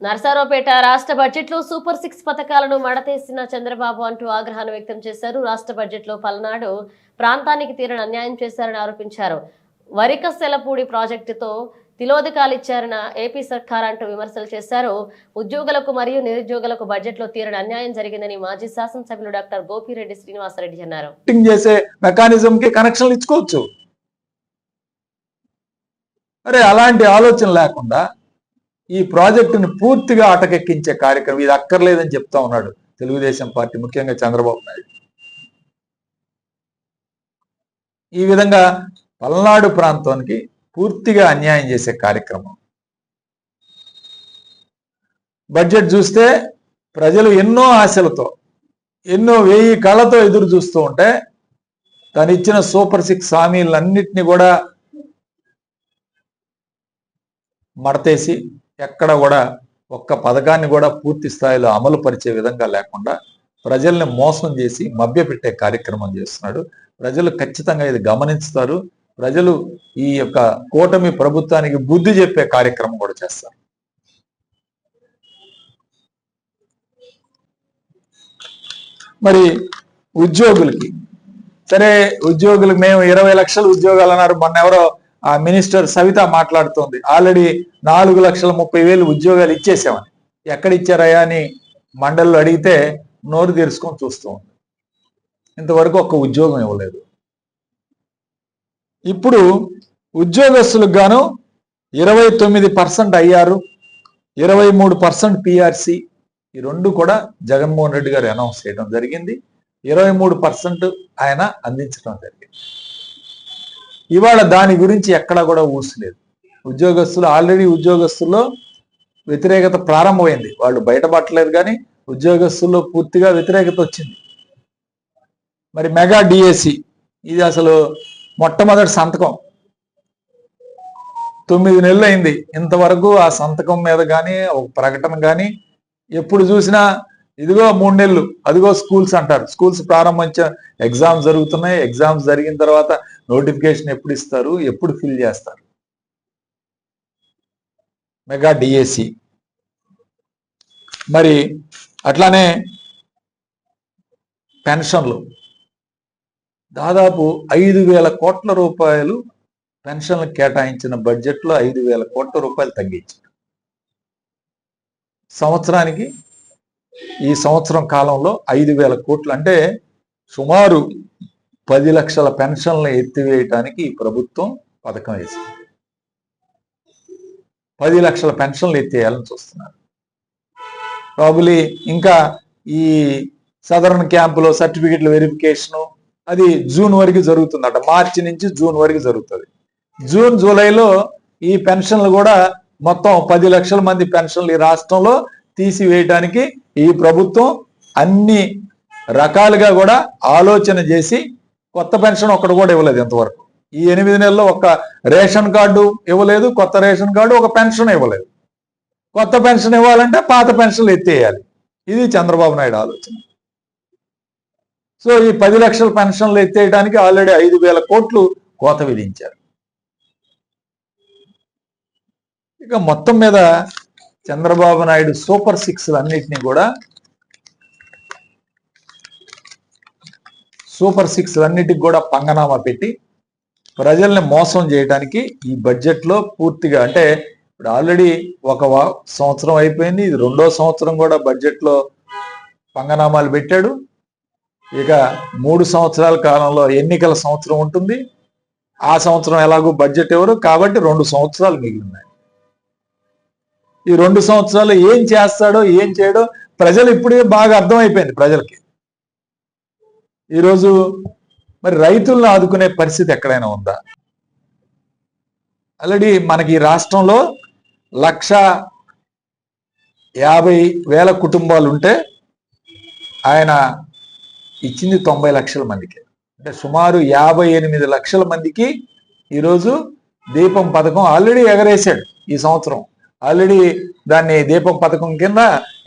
నర్సారావుపేట రాష్ట్ర బడ్జెట్ లో సూపర్ 6 పథకాలను మడతేసిన చంద్రబాబు అంటూ ఆగ్రహాన్ని వ్యక్తం చేశారు. రాష్ట్ర బడ్జెట్ లో పల్నాడు ప్రాంతానికి తీరని అన్యాయం చేశారని ఆరోపించారు. వరికసెలపూడి ప్రాజెక్టుతో తిలోదకాలిచ్చారన్న ఏపీ సర్కార్ అంటూ విమర్శలు చేశారు. ఉద్యోగులకు మరియు నిరుద్యోగులకు బడ్జెట్ లో తీరని అన్యాయం జరిగిందని మాజీ శాసనసభ్యులు డాక్టర్ గోపిరెడ్డి శ్రీనివాసరెడ్డి అన్నారు. చేసే మెకానిజం కి కనెక్షన్లు ఇచ్చుకోవచ్చు. అరే అలాంటి ఆలోచన లేకుండా ఈ ప్రాజెక్టుని పూర్తిగా అటకెక్కించే కార్యక్రమం ఇది అక్కర్లేదని చెప్తా ఉన్నాడు తెలుగుదేశం పార్టీ, ముఖ్యంగా చంద్రబాబు నాయుడు. ఈ విధంగా పల్నాడు ప్రాంతానికి పూర్తిగా అన్యాయం చేసే కార్యక్రమం. బడ్జెట్ చూస్తే ప్రజలు ఎన్నో ఆశలతో ఎన్నో 1000 కళ్ళతో ఎదురు చూస్తూ ఉంటే తను ఇచ్చిన సూపర్ 6 హామీలన్నింటినీ కూడా మడతేసి ఎక్కడ కూడా ఒక్క పథకాన్ని కూడా పూర్తి స్థాయిలో అమలు పరిచే విధంగా లేకుండా ప్రజల్ని మోసం చేసి మభ్యపెట్టే కార్యక్రమం చేస్తున్నాడు. ప్రజలు ఖచ్చితంగా ఇది గమనిస్తారు. ప్రజలు ఈ యొక్క కూటమి ప్రభుత్వానికి బుద్ధి చెప్పే కార్యక్రమం కూడా చేస్తారు. మరి ఉద్యోగులకి సరే, ఉద్యోగులకు మేము 20 లక్షల ఉద్యోగాలు అన్నారు. మొన్న ఎవరో ఆ మినిస్టర్ సవిత మాట్లాడుతోంది, ఆల్రెడీ 4,30,000 ఉద్యోగాలు ఇచ్చేసామని. ఎక్కడ ఇచ్చారయా అని మండలిలో అడిగితే నోరు తెరుచుకొని చూస్తూ ఉంది. ఇంతవరకు ఒక్క ఉద్యోగం ఇవ్వలేదు. ఇప్పుడు ఉద్యోగస్తులకు గాను 29% అయ్యారు, 23% పిఆర్సి. ఈ రెండు కూడా జగన్మోహన్ రెడ్డి గారు అనౌన్స్ చేయడం జరిగింది. 23% ఆయన అందించడం జరిగింది. ఇవాళ దాని గురించి ఎక్కడా కూడా ఊసలేదు. ఉద్యోగస్తులు ఆల్రెడీ ఉద్యోగస్తుల్లో వ్యతిరేకత ప్రారంభమైంది. వాళ్ళు బయటపడలేదు, కానీ ఉద్యోగస్తుల్లో పూర్తిగా వ్యతిరేకత వచ్చింది. మరి మెగా డిఎసి ఇది అసలు మొట్టమొదటి సంతకం 9 నెలలు అయింది. ఇంతవరకు ఆ సంతకం మీద కానీ ఒక ప్రకటన కానీ ఎప్పుడు చూసినా ఇదిగో 3 నెలలు అదిగో స్కూల్స్ అంటారు. స్కూల్స్ ప్రారంభించ ఎగ్జామ్స్ జరుగుతున్నాయి. ఎగ్జామ్స్ జరిగిన తర్వాత నోటిఫికేషన్ ఎప్పుడు ఇస్తారు, ఎప్పుడు ఫిల్ చేస్తారు. మెగా డిఎసి మరి అట్లానే పెన్షన్లు దాదాపు 5,000 కోట్ల రూపాయలు పెన్షన్లకు కేటాయించిన బడ్జెట్లో 5,000 కోట్ల రూపాయలు తగ్గించారు. సంవత్సరానికి ఈ సంవత్సరం కాలంలో 5,000 కోట్లు అంటే సుమారు 10 లక్షల పెన్షన్లు ఎత్తివేయటానికి ఈ ప్రభుత్వం పథకం వేసింది. 10 లక్షల పెన్షన్లు ఎత్తేయాలని చూస్తున్నారు. ప్రాబులీ ఇంకా ఈ సదరన్ క్యాంపులో సర్టిఫికెట్ల వెరిఫికేషను అది జూన్ వరకు జరుగుతుందట. మార్చి నుంచి జూన్ వరకు జరుగుతుంది. జూన్ జూలైలో ఈ పెన్షన్లు కూడా మొత్తం 10 లక్షల మంది పెన్షన్లు ఈ రాష్ట్రంలో తీసివేయడానికి ఈ ప్రభుత్వం అన్ని రకాలుగా కూడా ఆలోచన చేసి కొత్త పెన్షన్ ఒక్కడు కూడా ఇవ్వలేదు ఇంతవరకు. ఈ 8 నెలల్లో ఒక్క రేషన్ కార్డు ఇవ్వలేదు, కొత్త రేషన్ కార్డు, ఒక పెన్షన్ ఇవ్వలేదు. కొత్త పెన్షన్ ఇవ్వాలంటే పాత పెన్షన్లు ఎత్తేయాలి. ఇది చంద్రబాబు నాయుడు ఆలోచన. సో ఈ 10 లక్షల పెన్షన్లు ఎత్తేయడానికి ఆల్రెడీ 5,000 కోట్లు కోత విధించారు. ఇక మొత్తం మీద చంద్రబాబు నాయుడు సూపర్ 6 అన్నిటినీ కూడా అన్నిటికి కూడా పంగనామా పెట్టి ప్రజల్ని మోసం చేయడానికి ఈ బడ్జెట్లో పూర్తిగా, అంటే ఇప్పుడు ఆల్రెడీ ఒక సంవత్సరం అయిపోయింది, ఇది 2వ సంవత్సరం కూడా బడ్జెట్లో పంగనామాలు పెట్టాడు. ఇక 3 సంవత్సరాల కాలంలో ఎన్నికల సంవత్సరం ఉంటుంది. ఆ సంవత్సరం ఎలాగో బడ్జెట్ ఎవరు కాబట్టి 2 సంవత్సరాలు మిగిలినాయి. ఈ 2 సంవత్సరాలు ఏం చేస్తాడో ఏం చేయడో ప్రజలు ఇప్పుడే బాగా అర్థమైపోయింది ప్రజలకి. ఈరోజు మరి రైతులను ఆదుకునే పరిస్థితి ఎక్కడైనా ఉందా? ఆల్రెడీ మనకి ఈ రాష్ట్రంలో 1,50,000 కుటుంబాలు ఉంటే ఆయన ఇచ్చింది 90 లక్షల మందికి. అంటే సుమారు 58 లక్షల మందికి ఈరోజు దీపం పథకం ఆల్రెడీ ఎగరేశాడు. ఈ సంవత్సరం ఆల్రెడీ దాన్ని దీపం పథకం కింద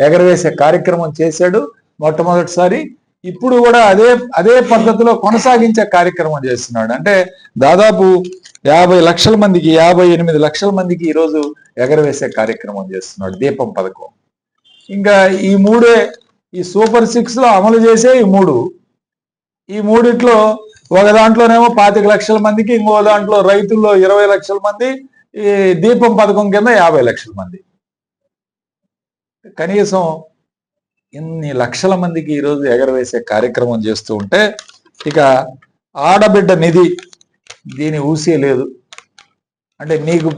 ఎగరవేసే కార్యక్రమం చేశాడు మొట్టమొదటిసారి. ఇప్పుడు కూడా అదే పద్ధతిలో కొనసాగించే కార్యక్రమం చేస్తున్నాడు. అంటే దాదాపు 50 లక్షల మందికి 58 లక్షల మందికి ఈరోజు ఎగరవేసే కార్యక్రమం చేస్తున్నాడు, దీపం పథకం. ఇంకా ఈ మూడే, ఈ సూపర్ 6 లో అమలు చేసే ఈ మూడిట్లో ఒక దాంట్లోనేమో 25 లక్షల మందికి, ఇంకో దాంట్లో రైతుల్లో 20 లక్షల మంది, ఈ దీపం పథకం కింద 50 లక్షల మంది. కనీసం ఇన్ని లక్షల మందికి ఈరోజు ఎగరవేసే కార్యక్రమం చేస్తూ ఉంటే, ఇక ఆడబిడ్డ నిధి దీని ఊసే లేదు. అంటే నీకు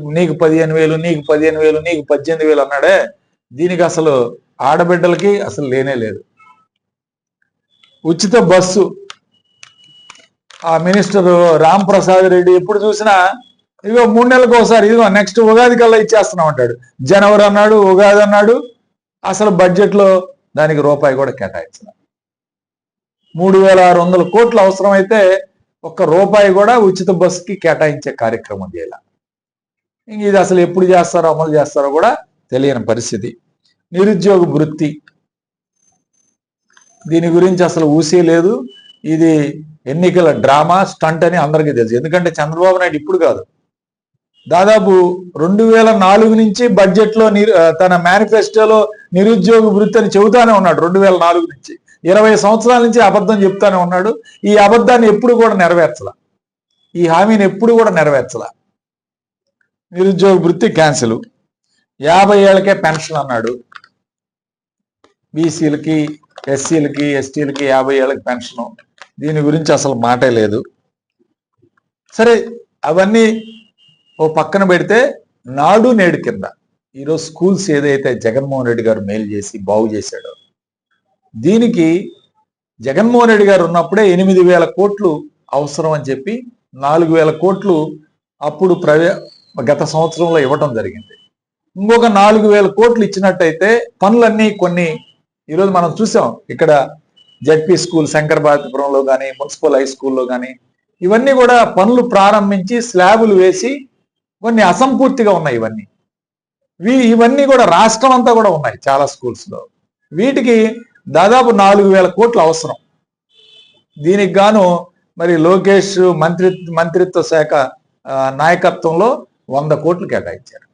15,000, నీకు 15,000, నీకు 18,000 అన్నాడే, దీనికి అసలు ఆడబిడ్డలకి అసలు లేనే లేదు. ఉచిత బస్సు, ఆ మినిస్టర్ రామ్ ప్రసాద్ రెడ్డి ఎప్పుడు చూసినా ఇదిగో 3 నెలలకు ఒకసారి, ఇదిగో నెక్స్ట్ ఉగాది కల్లా ఇచ్చేస్తున్నాం అంటాడు. జనవరి అన్నాడు, ఉగాది అన్నాడు, అసలు బడ్జెట్లో దానికి రూపాయి కూడా కేటాయించిన. 3,600 కోట్లు అవసరమైతే ఒక్క రూపాయి కూడా ఉచిత బస్సుకి కేటాయించే కార్యక్రమం చేయాలి. ఇంక ఇది అసలు ఎప్పుడు చేస్తారో, అమలు చేస్తారో కూడా తెలియని పరిస్థితి. నిరుద్యోగ వృత్తి, దీని గురించి అసలు ఊసే లేదు. ఇది ఎన్నికల డ్రామా, స్టంట్ అని అందరికీ తెలుసు. ఎందుకంటే చంద్రబాబు నాయుడు ఇప్పుడు కాదు, దాదాపు 2004 నుంచి బడ్జెట్లో తన మేనిఫెస్టోలో నిరుద్యోగ వృత్తి అని చెబుతానే ఉన్నాడు. 2004 నుంచి 20 సంవత్సరాల నుంచి అబద్ధం చెప్తానే ఉన్నాడు. ఈ అబద్ధాన్ని ఎప్పుడు కూడా నెరవేర్చల, ఈ హామీని ఎప్పుడు కూడా నెరవేర్చల. నిరుద్యోగ వృత్తి క్యాన్సిల్, 50 ఏళ్లకే పెన్షన్ అన్నాడు. బీసీలకి, ఎస్సీలకి, ఎస్టీలకి 50 ఏళ్ళకి పెన్షను, దీని గురించి అసలు మాటే లేదు. సరే, అవన్నీ ఓ పక్కన పెడితే, నాడు నేడు కింద ఈరోజు స్కూల్స్ ఏదైతే జగన్మోహన్ రెడ్డి గారు మేలు చేసి బాగు చేశాడో, దీనికి జగన్మోహన్ రెడ్డి గారు ఉన్నప్పుడే 8,000 కోట్లు అవసరం అని చెప్పి 4,000 కోట్లు అప్పుడు గత సంవత్సరంలో ఇవ్వటం జరిగింది. ఇంకొక 4,000 కోట్లు ఇచ్చినట్టయితే పనులన్నీ కొన్ని ఈరోజు మనం చూసాం. ఇక్కడ జడ్పీ స్కూల్ శంకరబాదపురంలో కానీ, మున్సిపల్ హై స్కూల్లో కానీ, ఇవన్నీ కూడా పనులు ప్రారంభించి స్లాబులు వేసి కొన్ని అసంపూర్తిగా ఉన్నాయి. ఇవన్నీ కూడా రాష్ట్రం అంతా కూడా ఉన్నాయి చాలా స్కూల్స్ లో. వీటికి దాదాపు 4,000 కోట్లు అవసరం. దీనికి గాను మరి లోకేష్ మంత్రిత్వ శాఖ నాయకత్వంలో 100 కోట్లు కేటాయించారు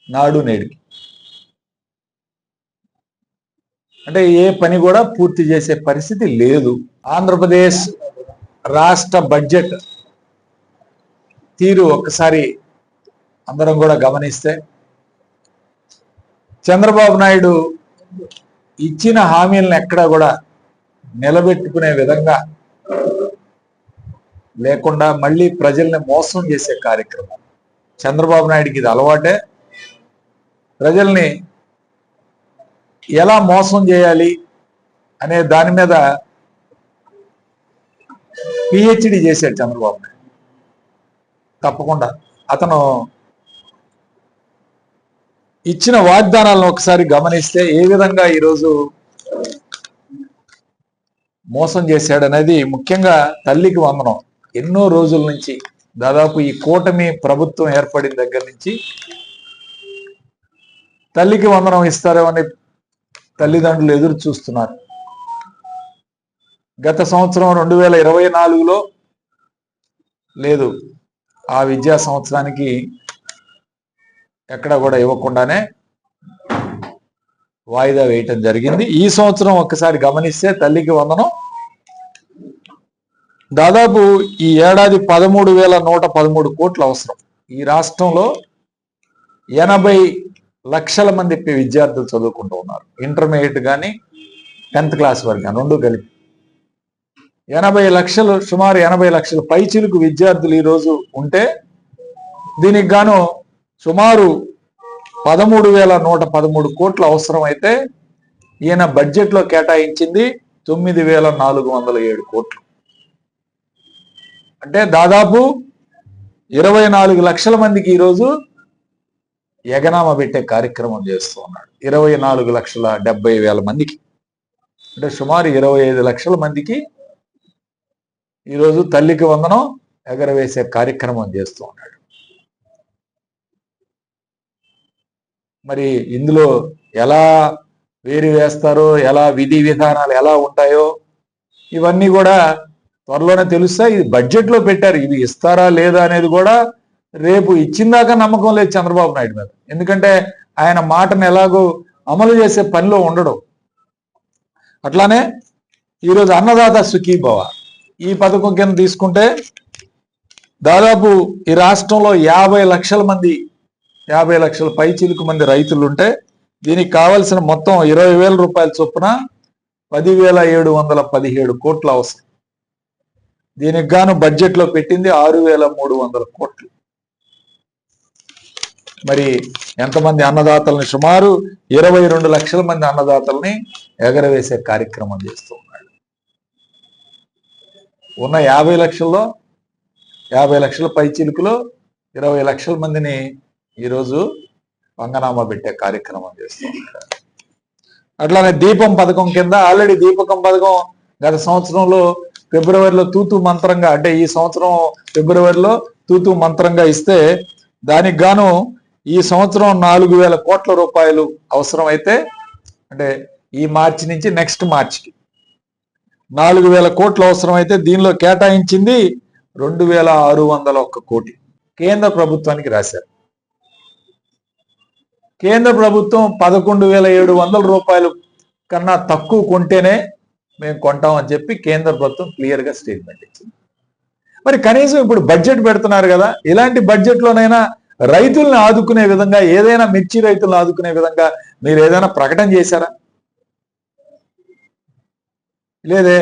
నాడు నేడుకి. అంటే ఏ పని కూడా పూర్తి చేసే పరిస్థితి లేదు. ఆంధ్రప్రదేశ్ రాష్ట్ర బడ్జెట్ తీరు ఒక్కసారి అందరం కూడా గమనిస్తే, చంద్రబాబు నాయుడు ఇచ్చిన హామీలను ఎక్కడా కూడా నిలబెట్టుకునే విధంగా లేకుండా మళ్ళీ ప్రజల్ని మోసం చేసే కార్యక్రమం. చంద్రబాబు నాయుడికి ఇది అలవాటే. ప్రజల్ని ఎలా మోసం చేయాలి అనే దాని మీద పిహెచ్డి చేశాడు చంద్రబాబు నాయుడు. తప్పకుండా అతను ఇచ్చిన వాగ్దానాలను ఒకసారి గమనిస్తే ఏ విధంగా ఈరోజు మోసం చేశాడనేది, ముఖ్యంగా తల్లికి వందనం. ఎన్నో రోజుల నుంచి, దాదాపు ఈ కూటమి ప్రభుత్వం ఏర్పడిన దగ్గర నుంచి తల్లికి వందనం ఇస్తారేమని తల్లిదండ్రులు ఎదురు చూస్తున్నారు. గత సంవత్సరం 2024లో లేదు, ఆ విద్యా సంవత్సరానికి ఎక్కడ కూడా ఇవ్వకుండానే వాయిదా వేయటం జరిగింది. ఈ సంవత్సరం ఒక్కసారి గమనిస్తే తల్లికి వందనం దాదాపు ఈ ఏడాది 13,113 కోట్లు అవసరం. ఈ రాష్ట్రంలో 80 లక్షల మంది విద్యార్థులు చదువుకుంటూ ఉన్నారు. ఇంటర్మీడియట్ కానీ 10th క్లాస్ వరకు కానీ రెండు కలిపి 80 లక్షలు, సుమారు 80 లక్షల పైచిలుకు విద్యార్థులు ఈరోజు ఉంటే, దీనికి గాను సుమారు 13,113 కోట్లు అవసరం అయితే ఈయన బడ్జెట్లో కేటాయించింది 9,407 కోట్లు. అంటే దాదాపు 24 లక్షల మందికి ఈరోజు ఎగనామా పెట్టే కార్యక్రమం చేస్తూ ఉన్నాడు. 24,70,000 మందికి, అంటే సుమారు 25 లక్షల మందికి ఈరోజు తల్లికి వందనం ఎగరవేసే కార్యక్రమం చేస్తూ ఉన్నాడు. మరి ఇందులో ఎలా వేరు వేస్తారో, ఎలా విధి విధానాలు ఎలా ఉంటాయో ఇవన్నీ కూడా త్వరలోనే తెలుస్తాయి. ఇది బడ్జెట్లో పెట్టారు, ఇవి ఇస్తారా లేదా అనేది కూడా రేపు ఇచ్చిందాకా నమ్మకం లేదు చంద్రబాబు నాయుడు మీద. ఎందుకంటే ఆయన మాటను ఎలాగో అమలు చేసే పనిలో ఉండడు. అట్లానే ఈరోజు అన్నదాత సుఖీభవ ఈ పథకం కింద తీసుకుంటే దాదాపు ఈ రాష్ట్రంలో 50 లక్షల మంది 50 లక్షల పైచిలుకు మంది రైతులు ఉంటే దీనికి కావలసిన మొత్తం 20,000 రూపాయల చొప్పున 10,717 కోట్లు అవసరం. దీనికి గాను బడ్జెట్లో పెట్టింది 6,300 కోట్లు. మరి ఎంతమంది అన్నదాతల్ని, సుమారు 22 లక్షల మంది అన్నదాతల్ని ఎగరవేసే కార్యక్రమం చేస్తూ ఉన్నాడు. ఉన్న 50 లక్షల్లో 50 లక్షల పైచిలుకులో 20 లక్షల మందిని ఈరోజు పంగనామా పెట్టే కార్యక్రమం చేస్తూ ఉన్నాడు. అట్లానే దీపం పథకం కింద ఆల్రెడీ దీపకం పథకం గత సంవత్సరంలో ఫిబ్రవరిలో తూతూ మంత్రంగా, అంటే ఈ సంవత్సరం ఫిబ్రవరిలో తూతూ మంత్రంగా ఇస్తే దానికి గాను ఈ సంవత్సరం 4,000 కోట్ల రూపాయలు అవసరం అయితే, అంటే ఈ మార్చి నుంచి నెక్స్ట్ మార్చికి 4,000 కోట్లు అవసరం అయితే దీనిలో కేటాయించింది 2,601 కోటి కేంద్ర ప్రభుత్వానికి రాశారు. కేంద్ర ప్రభుత్వం 11,700 రూపాయలు కన్నా తక్కువ కొంటేనే మేము కొంటామని చెప్పి కేంద్ర ప్రభుత్వం క్లియర్గా స్టేట్మెంట్ ఇచ్చింది. మరి కనీసం ఇప్పుడు బడ్జెట్ పెడుతున్నారు కదా, ఇలాంటి బడ్జెట్లోనైనా రైతుల్ని ఆదుకునే విధంగా, ఏదైనా మిర్చి రైతులను ఆదుకునే విధంగా మీరు ఏదైనా ప్రకటన చేశారా? లేదే.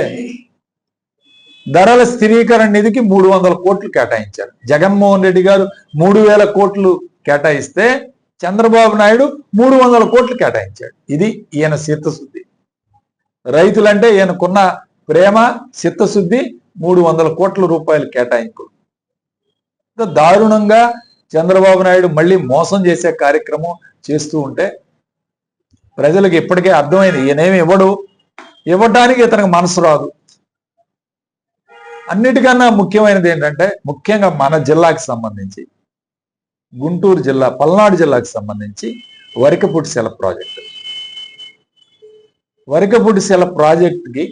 ధరల స్థిరీకరణ నిధికి 300 కోట్లు కేటాయించారు. జగన్మోహన్ రెడ్డి గారు 3,000 కోట్లు కేటాయిస్తే చంద్రబాబు నాయుడు 300 కోట్లు కేటాయించాడు. ఇది ఈయన చిత్తశుద్ధి. రైతులంటే ఈయనకున్న ప్రేమ, చిత్తశుద్ధి. 300 కోట్ల రూపాయలు కేటాయింపు దారుణంగా చంద్రబాబు నాయుడు మళ్ళీ మోసం చేసే కార్యక్రమం చేస్తూ ఉంటే ప్రజలకు ఇప్పటికే అర్థమైంది, ఈయనేమి ఇవ్వడానికి ఇతనికి మనసు రాదు. అన్నిటికన్నా ముఖ్యమైనది ఏంటంటే, ముఖ్యంగా మన జిల్లాకి సంబంధించి, గుంటూరు జిల్లా, పల్నాడు జిల్లాకి సంబంధించి వరికపుటిసెల ప్రాజెక్టు. వరికపుటిసెల ప్రాజెక్టుకి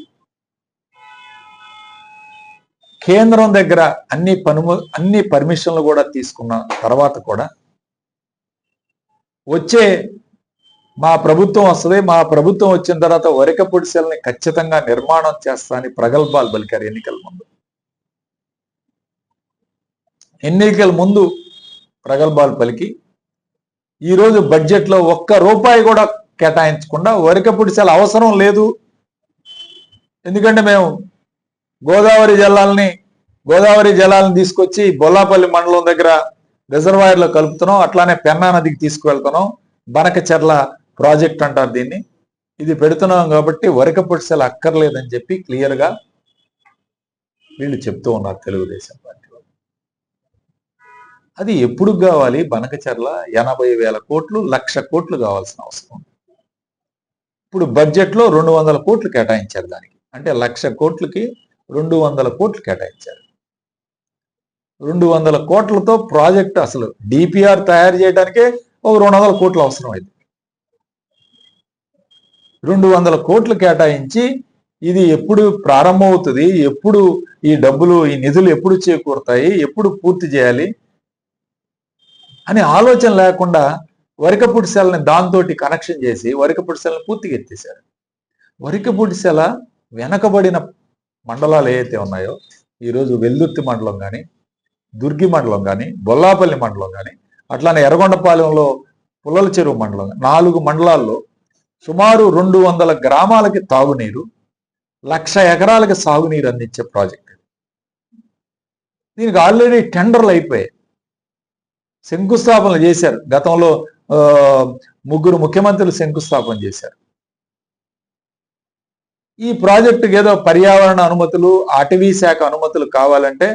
కేంద్రం దగ్గర అన్ని పర్మిషన్లు కూడా తీసుకున్న తర్వాత కూడా మా ప్రభుత్వం వస్తుంది, మా ప్రభుత్వం వచ్చిన తర్వాత వరికపుటిసెలని ఖచ్చితంగా నిర్మాణం చేస్తా అని ప్రగల్భాలు పలికారు ఎన్నికల ముందు ప్రగల్భాలు పలికి ఈరోజు బడ్జెట్లో 1 రూపాయి కూడా కేటాయించకుండా వరికపుటిసెల అవసరం లేదు, ఎందుకంటే మేము గోదావరి జలాలను తీసుకొచ్చి బొల్లాపల్లి మండలం దగ్గర రిజర్వాయర్లో కలుపుతున్నాం, అట్లానే పెన్నా నదికి తీసుకువెళ్తున్నాం, బనకచెర్ల ప్రాజెక్ట్ అంటారు దీన్ని, ఇది పెడుతున్నాం కాబట్టి వరికపుటిసెల అక్కర్లేదని చెప్పి క్లియర్గా వీళ్ళు చెప్తూ ఉన్నారు తెలుగుదేశం పార్టీ. అది ఎప్పుడు కావాలి? బనకచెర్ల 80,000 కోట్లు, 1,00,000 కోట్లు కావాల్సిన అవసరం. ఇప్పుడు బడ్జెట్లో 200 కోట్లు కేటాయించారు దానికి, అంటే 1,00,000 కోట్లకి 200 కోట్లు కేటాయించారు. 200 కోట్లతో ప్రాజెక్ట్ అసలు డిపిఆర్ తయారు చేయడానికే ఒక 200 కోట్లు అవసరం అయింది. 200 కోట్లు కేటాయించి ఇది ఎప్పుడు ప్రారంభమవుతుంది, ఎప్పుడు ఈ డబ్బులు, ఈ నిధులు ఎప్పుడు చేకూరుతాయి, ఎప్పుడు పూర్తి చేయాలి అని ఆలోచన లేకుండా వరికపుటిసెలని దాంతో కనెక్షన్ చేసి వరికపుటిసెలని పూర్తిగా ఎత్తేశారు. వరికపుటిసెల వెనకబడిన మండలాలు ఏవైతే ఉన్నాయో, ఈరోజు వెల్దుర్తి మండలం కానీ, దుర్గి మండలం కానీ, బొల్లాపల్లి మండలం కానీ, అట్లానే ఎర్రగొండపాలెంలో పుల్లల చెరువు మండలం, 4 మండలాల్లో సుమారు 200 గ్రామాలకి తాగునీరు, 1,00,000 ఎకరాలకి సాగునీరు అందించే ప్రాజెక్ట్. దీనికి ఆల్రెడీ టెండర్లు అయిపోయాయి, శంకుస్థాపనలు చేశారు. గతంలో 3 ముఖ్యమంత్రులు శంకుస్థాపన చేశారు. ఈ ప్రాజెక్టుకి ఏదో పర్యావరణ అనుమతులు, అటవీ శాఖ అనుమతులు కావాలంటే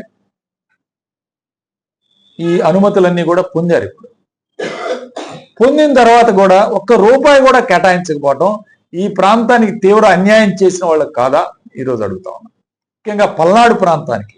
ఈ అనుమతులన్నీ కూడా పొందారు. ఇప్పుడు పొందిన తర్వాత కూడా 1 రూపాయి కూడా కేటాయించకపోవడం ఈ ప్రాంతానికి తీవ్ర అన్యాయం చేసిన వాళ్ళకి కాదా ఈరోజు అడుగుతా ఉన్నా, ముఖ్యంగా పల్నాడు ప్రాంతానికి.